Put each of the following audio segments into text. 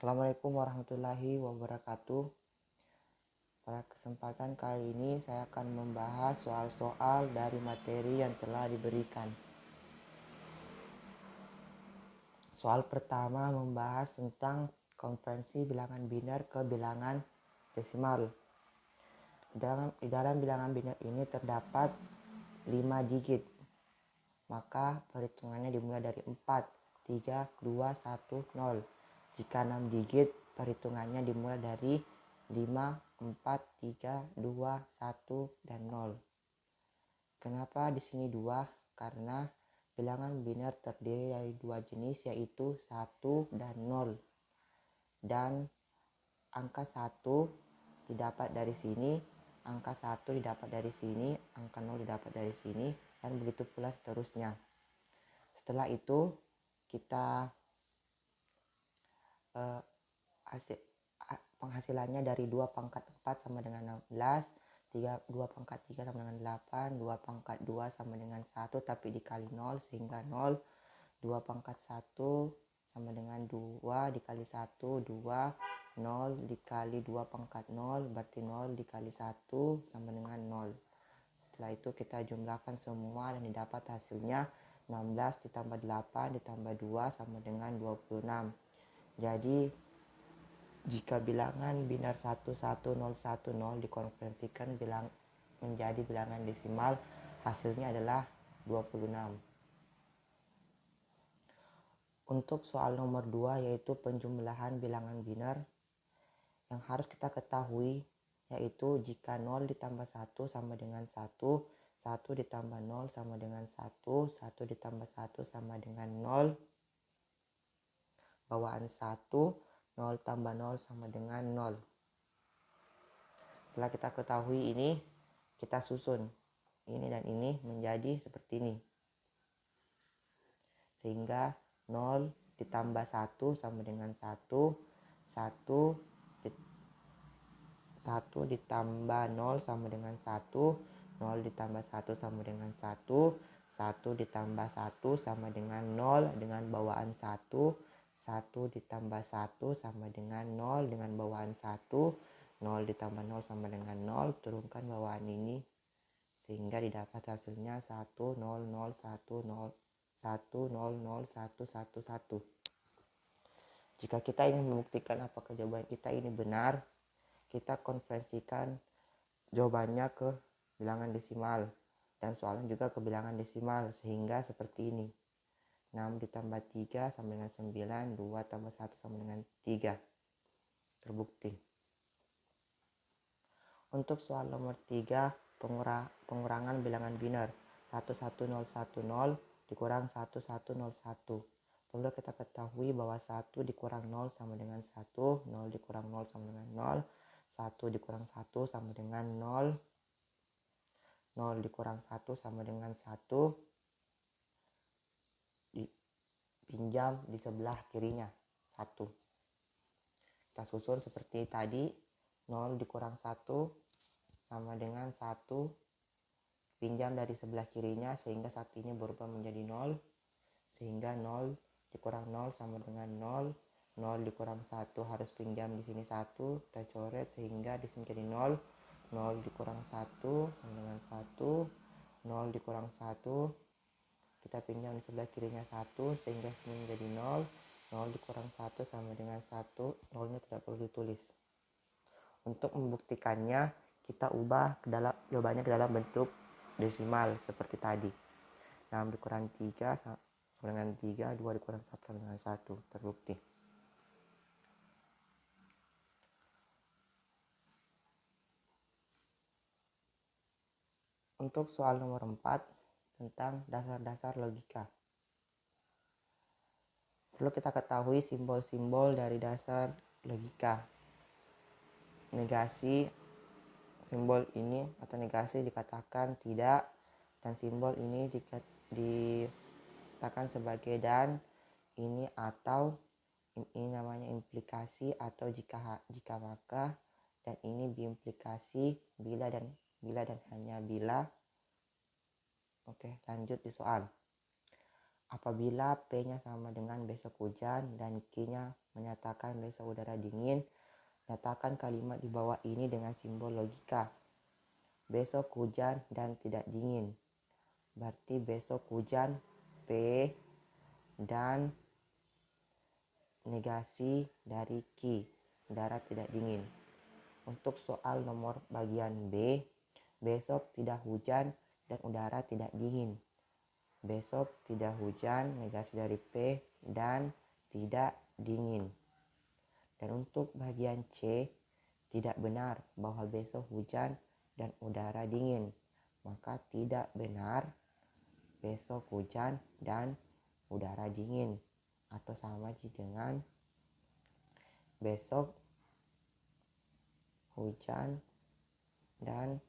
Assalamualaikum warahmatullahi wabarakatuh. Pada kesempatan kali ini saya akan membahas soal-soal dari materi yang telah diberikan. Soal pertama membahas tentang konversi bilangan biner ke bilangan desimal. Di dalam bilangan biner ini terdapat 5 digit. Maka perhitungannya dimulai dari 4, 3, 2, 1, 0. Jika 6 digit, perhitungannya dimulai dari 5, 4, 3, 2, 1, dan 0. Kenapa di sini 2? Karena bilangan biner terdiri dari 2 jenis, yaitu 1 dan 0. Dan angka 1 didapat dari sini, angka 1 didapat dari sini, angka 0 didapat dari sini, dan begitu pula seterusnya. Setelah itu kita penghasilannya dari 2 pangkat 4 sama dengan 16, 2 pangkat 3 sama dengan 8, 2 pangkat 2 sama dengan 1 tapi dikali 0 sehingga 0, 2 pangkat 1 sama dengan 2 dikali 1, 2, 0 dikali 2 pangkat 0 berarti 0 dikali 1 sama dengan 0. Setelah itu kita jumlahkan semua dan didapat hasilnya 16 ditambah 8 ditambah 2 sama dengan 26. Jadi jika bilangan biner 11010 dikonversikan menjadi bilangan desimal, hasilnya adalah 26. Untuk soal nomor 2 yaitu penjumlahan bilangan biner, yang harus kita ketahui yaitu jika 0 ditambah 1 sama dengan 1, 1 ditambah 0 sama dengan 1, 1 ditambah 1 sama dengan 0, bawaan 1, 0 tambah 0 sama dengan 0. Setelah kita ketahui ini, kita susun ini dan ini menjadi seperti ini. Sehingga 0 ditambah 1 sama dengan 1, 1 ditambah 0 sama dengan 1, 0 ditambah 1 sama dengan 1, 1 ditambah 1 sama dengan 0 dengan bawaan 1, 1 ditambah 1 sama dengan 0 dengan bawaan 1, 0 ditambah 0 sama dengan 0, turunkan bawaan ini sehingga didapat hasilnya 1, 0, 0, 1, 0, 1, 0, 0, 1, 1, 1. Jika kita ingin membuktikan apakah jawaban kita ini benar, kita konversikan jawabannya ke bilangan desimal dan soalnya juga ke bilangan desimal sehingga seperti ini. 6 ditambah 3 sama dengan 9, 2 tambah 1 sama dengan 3. Terbukti. Untuk soal nomor 3, pengurangan bilangan biner 11010 dikurang 1101. Perlu kita ketahui bahwa 1 dikurang 0 sama dengan 1, 0 dikurang 0 sama dengan 0, 1 dikurang 1 sama dengan 0, 0 dikurang 1 sama dengan 1, pinjam di sebelah kirinya 1. Kita susun seperti tadi, 0 dikurang 1 sama dengan 1, pinjam dari sebelah kirinya sehingga 1 ini berubah menjadi 0, sehingga 0 dikurang 0 sama dengan 0, 0 dikurang 1 harus pinjam di sini 1, kita coret sehingga di sini jadi 0, 0 dikurang 1 sama dengan 1, 0 dikurang 1, kita pinjam di sebelah kirinya 1 sehingga sini menjadi 0, 0 dikurang 1 sama dengan 1, 0-nya tidak perlu ditulis. Untuk membuktikannya, kita ubah jawabannya ke dalam bentuk desimal seperti tadi. 6 dikurang 3 sama dengan 3, 2 dikurang 1 sama dengan 1, terbukti. Untuk soal nomor 4 tentang dasar-dasar logika. Perlu kita ketahui simbol-simbol dari dasar logika. Negasi, simbol ini atau negasi dikatakan tidak, dan simbol ini dikatakan sebagai dan, ini atau, ini namanya implikasi atau jika maka, dan ini biimplikasi bila dan hanya bila. Oke, lanjut di soal. Apabila P-nya sama dengan besok hujan dan Q-nya menyatakan besok udara dingin, nyatakan kalimat di bawah ini dengan simbol logika. Besok hujan dan tidak dingin. Berarti besok hujan P dan negasi dari Q, udara tidak dingin. Untuk soal nomor bagian B, besok tidak hujan dan udara tidak dingin. Besok tidak hujan, negasi dari P dan tidak dingin. Dan untuk bagian C, tidak benar bahwa besok hujan dan udara dingin. Maka tidak benar besok hujan dan udara dingin. Atau sama dengan besok hujan dan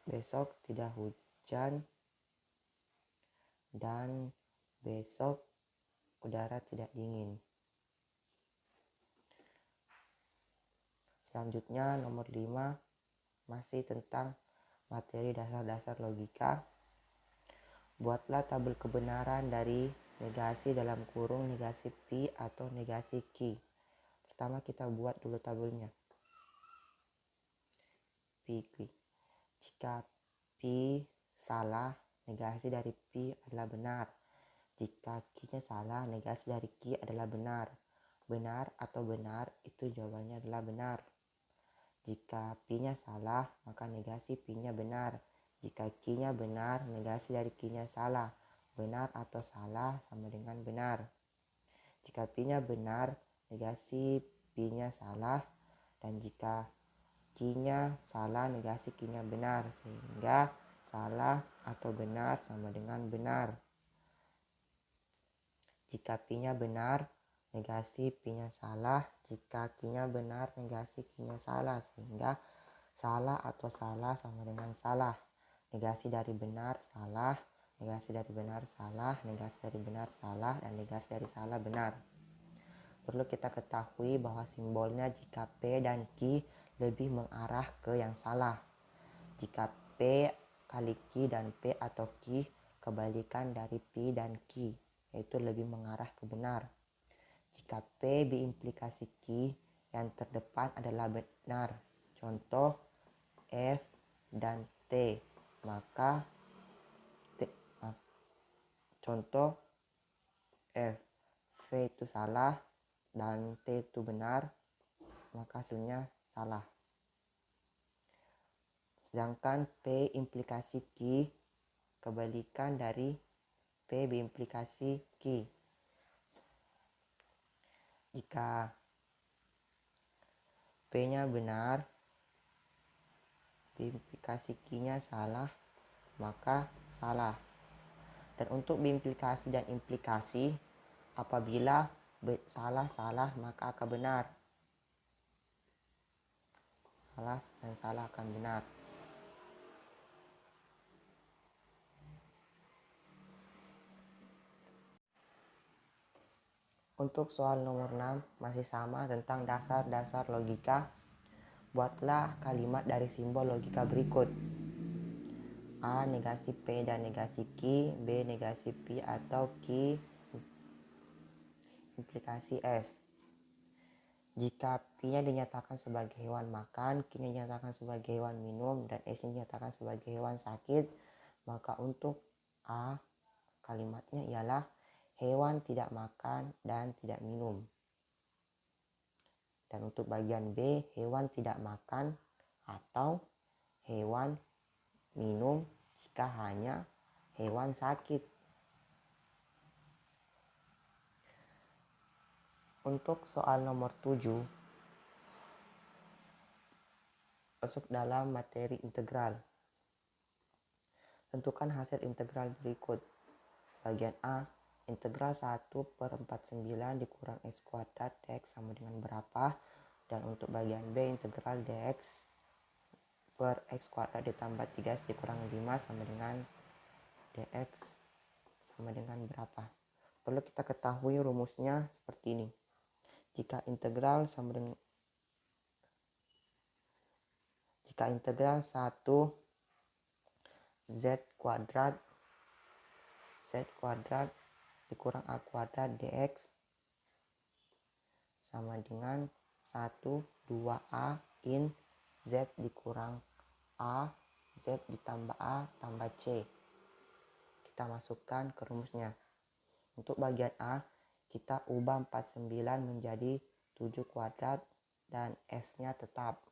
besok tidak hujan dan besok udara tidak dingin. Selanjutnya nomor 5 masih tentang materi dasar-dasar logika. Buatlah tabel kebenaran dari negasi dalam kurung negasi P atau negasi Q. Pertama kita buat dulu tabelnya. P, Q. Jika P salah, negasi dari P adalah benar. Jika Q-nya salah, negasi dari Q adalah benar. Benar atau benar, itu jawabannya adalah benar. Jika P-nya salah, maka negasi P-nya benar. Jika Q-nya benar, negasi dari Q-nya salah. Benar atau salah sama dengan benar. Jika P-nya benar, negasi P-nya salah. Dan jika Q-nya salah, negasi Q-nya benar. Sehingga salah atau benar sama dengan benar. Jika P-nya benar, negasi P-nya salah. Jika Q-nya benar, negasi Q-nya salah. Sehingga salah atau salah sama dengan salah. Negasi dari benar salah, negasi dari benar salah, negasi dari benar salah, dan negasi dari salah benar. Perlu kita ketahui bahwa simbolnya jika P dan Q lebih mengarah ke yang salah. Jika P kali Q dan P atau Q kebalikan dari P dan Q, yaitu lebih mengarah ke benar. Jika P diimplikasi Q, yang terdepan adalah benar. Contoh F dan T, maka contoh F, V itu salah dan T itu benar, maka hasilnya salah. Sedangkan P implikasi Q kebalikan dari P implikasi Q. Jika P-nya benar, implikasi Q-nya salah, maka salah. Dan untuk implikasi dan implikasi, apabila salah maka akan benar. Salah dan salah akan benar. Untuk soal nomor 6 masih sama tentang dasar-dasar logika. Buatlah kalimat dari simbol logika berikut. A negasi P dan negasi Q, B negasi P atau Q implikasi S. Jika P-nya dinyatakan sebagai hewan makan, Q-nya dinyatakan sebagai hewan minum, dan S-nya dinyatakan sebagai hewan sakit, maka untuk A kalimatnya ialah hewan tidak makan dan tidak minum. Dan untuk bagian B, hewan tidak makan atau hewan minum jika hanya hewan sakit. Untuk soal nomor 7, masuk dalam materi integral. Tentukan hasil integral berikut. Bagian A, integral 1/49 dikurang X kuadrat dx sama dengan berapa? Dan untuk bagian B, integral dx per X kuadrat ditambah 3 dikurang 5 sama dengan dx sama dengan berapa? Perlu kita ketahui rumusnya seperti ini. Jika integral 1 z kuadrat Z kuadrat dikurang A kuadrat dx sama dengan 1 2A in Z dikurang A, Z ditambah A tambah C. Kita masukkan ke rumusnya. Untuk bagian A, kita ubah 49 menjadi 7 kuadrat dan S-nya tetap.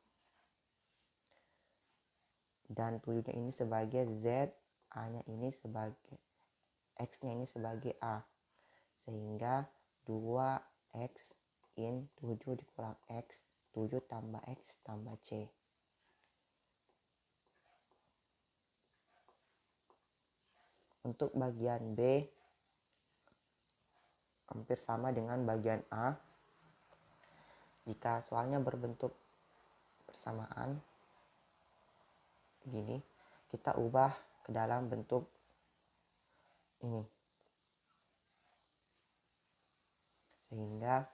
Dan 7-nya ini sebagai Z, A-nya ini sebagai X-nya ini sebagai A. Sehingga 2X in 7 dikurang X, 7 tambah X tambah C. Untuk bagian B, hampir sama dengan bagian A. Jika soalnya berbentuk bersamaan, begini, kita ubah ke dalam bentuk ini. Sehingga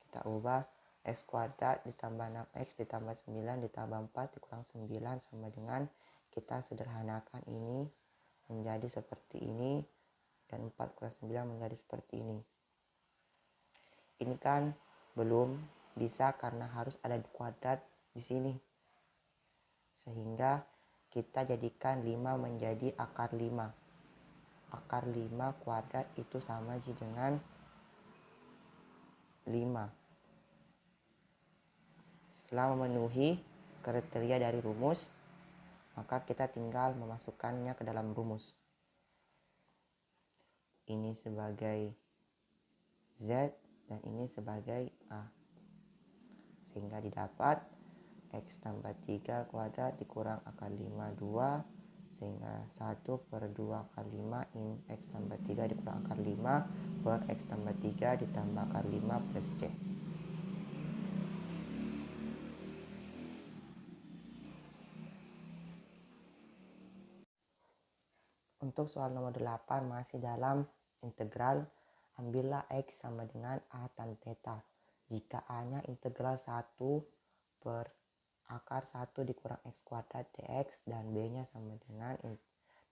kita ubah X kuadrat ditambah 6X ditambah 9 ditambah 4 dikurang 9 sama dengan, kita sederhanakan ini menjadi seperti ini, dan 4 kurang 9 menjadi seperti ini. Ini kan belum bisa karena harus ada kuadrat di sini. Sehingga kita jadikan 5 menjadi akar 5. Akar 5 kuadrat itu sama dengan 5. Setelah memenuhi kriteria dari rumus, maka kita tinggal memasukkannya ke dalam rumus. Ini sebagai Z dan ini sebagai A. Sehingga didapat X tambah 3 kuadrat dikurang akar 5 2. Sehingga 1 per 2 akar 5 in X tambah 3 dikurang akar 5 per X tambah 3 ditambah akar 5 plus C. Untuk soal nomor 8 masih dalam integral, ambillah X sama dengan A tan theta. Jika A-nya integral 1 per akar 1 dikurang X kuadrat dx dan B-nya sama dengan,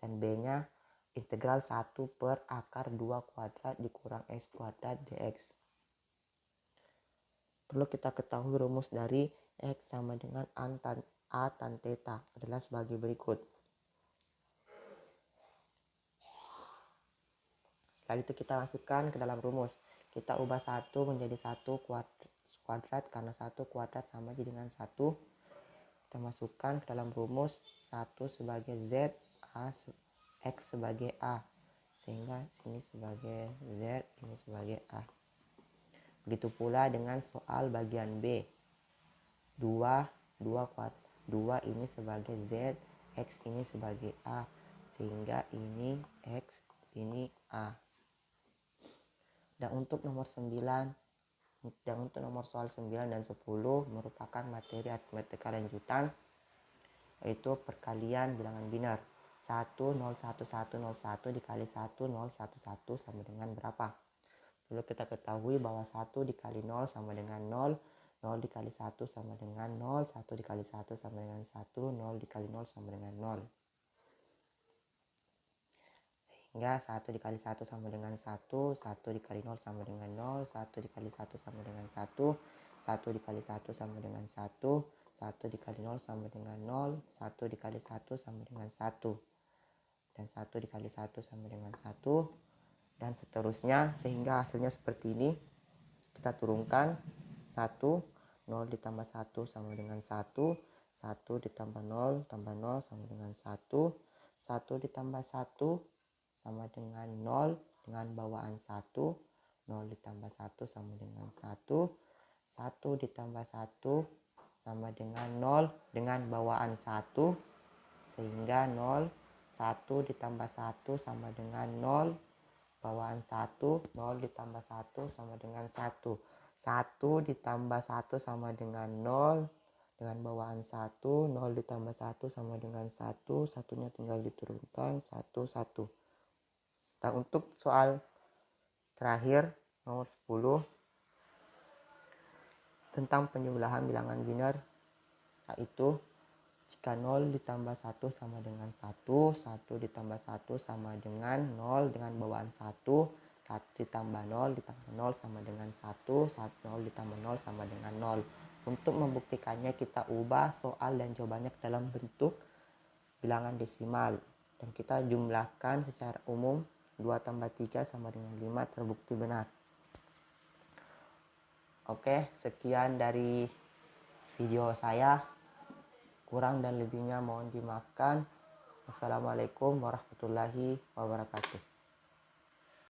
dan B-nya integral 1 per akar 2 kuadrat dikurang X kuadrat dx. Perlu kita ketahui rumus dari X sama dengan A tan theta adalah sebagai berikut. Setelah itu kita masukkan ke dalam rumus. Kita ubah 1 menjadi 1 kuadrat karena 1 kuadrat sama dengan 1. Kita masukkan ke dalam rumus 1 sebagai Z, X sebagai A. Sehingga sini sebagai Z, ini sebagai A. Begitu pula dengan soal bagian B. 2 ini sebagai Z, X ini sebagai A. Sehingga ini X, sini A. Dan untuk nomor 9 dan untuk nomor soal 9 dan 10 merupakan materi aritmatika lanjutan, yaitu perkalian bilangan biner. 1 0 1 1 0 1 dikali 1 0 1 1 sama dengan berapa? Perlu kita ketahui bahwa 1 dikali 0 sama dengan 0, 0 dikali 1 sama dengan 0, 1 dikali 1 sama dengan 1, 0 dikali 0 sama dengan 0. Sehingga 1 dikali 1 sama dengan 1, 1 dikali 0 sama dengan 0, 1 dikali 1 sama dengan 1, 1 dikali 1 sama dengan 1, 1 dikali 0 sama dengan 0, 1 dikali 1 sama dengan 1, dan 1 dikali 1 sama dengan 1, dan seterusnya, sehingga hasilnya seperti ini. Kita turunkan 1, 0 ditambah 1 sama dengan 1, 1 ditambah 0 tambah 0 sama dengan 1, 1 ditambah 1 sama dengan 0 dengan bawaan 1, 0 ditambah 1 sama dengan 1, 1 ditambah 1 sama dengan 0 dengan bawaan 1, sehingga 0, 1 ditambah 1 sama dengan 0, bawaan 1, 0 ditambah 1 sama dengan 1, 1 ditambah 1 sama dengan 0 dengan bawaan 1, 0 ditambah 1 sama dengan 1, satunya tinggal diturunkan 1, 1. Dan untuk soal terakhir nomor 10 tentang penjumlahan bilangan biner, yaitu Jika 0 ditambah 1 sama dengan 1, 1 ditambah 1 sama dengan 0 dengan bawaan 1, 1 ditambah 0 ditambah 0 sama dengan 1, 0 ditambah 0 sama dengan 0. Untuk membuktikannya kita ubah soal dan jawabannya ke dalam bentuk bilangan desimal. Dan kita jumlahkan secara umum 2 tambah 3 sama dengan 5 terbukti benar. Oke, sekian dari video saya. Kurang dan lebihnya mohon dimaafkan. Wassalamualaikum warahmatullahi wabarakatuh.